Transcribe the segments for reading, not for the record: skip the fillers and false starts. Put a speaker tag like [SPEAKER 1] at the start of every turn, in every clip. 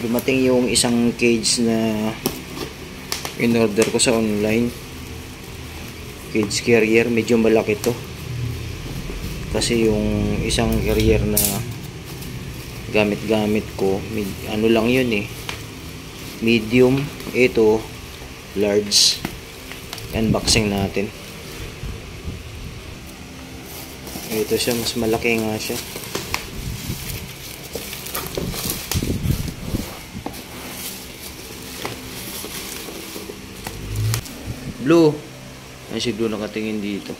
[SPEAKER 1] dumating yung isang cage na in-order ko sa online. Cage carrier, medyo malaki to. Kasi yung isang carrier na gamit-gamit ko, ano lang yun eh. Medium, ito large. Unboxing natin. Ito siya, mas malaki nga siya. Blue. Ay, si Blue nakatingin dito.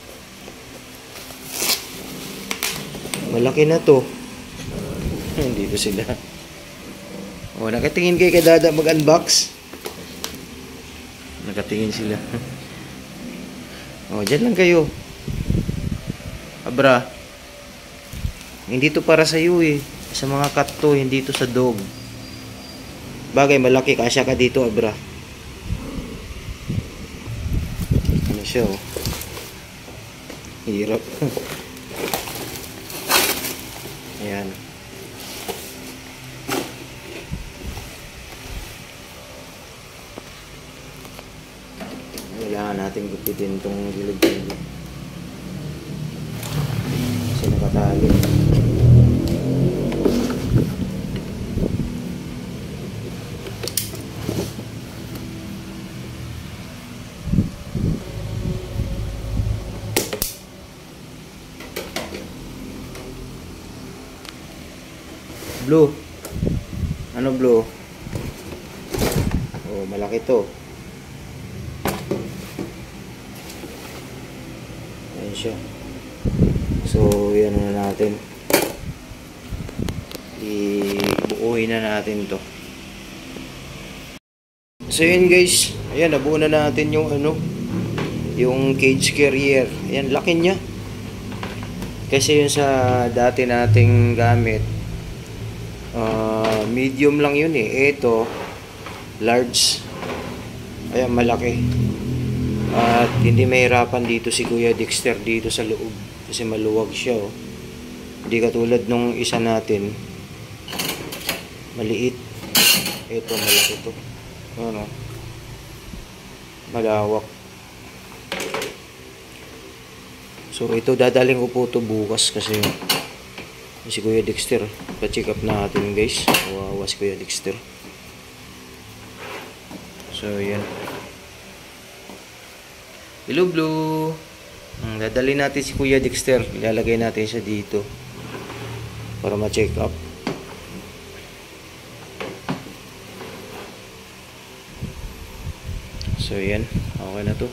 [SPEAKER 1] Malaki na to. Dito sila. O, nakatingin kayo kay Dada mag-unbox. Nakatingin sila. O, dyan lang kayo. Abra. Hindi to para sa iyo eh. Sa mga cat to, hindi to sa dog. Bagay, malaki. Kasya ka dito, Abra. Ano siya oh. Hirap. Ayan. Kailangan natin gupitin itong gilid-gilid. Kasi nakatali. Blue. Ano blue? Oh, malaki to. Ayan siya. So, yan na natin. Ibuuhin na natin to. So, yun guys. Ayan, nabuo na natin yung ano, yung cage carrier. Ayan, laki niya. Kasi yun sa dati nating gamit, medium lang yun eh. Ito, large. Ayan, malaki. At hindi mahirapan dito si Kuya Dexter dito sa loob. Kasi maluwag siya oh. Hindi katulad nung isa natin. Maliit. Ito, malaki to. Ano? Malawak. So, ito dadaling ko po ito bukas kasi si Kuya Dexter. Pa-check up natin guys. Wawa si Kuya Dexter. So, yan. Hello, Blue. Dadali natin si Kuya Dexter. Ilalagay natin siya dito para ma-check up. So, yan. Okay na to.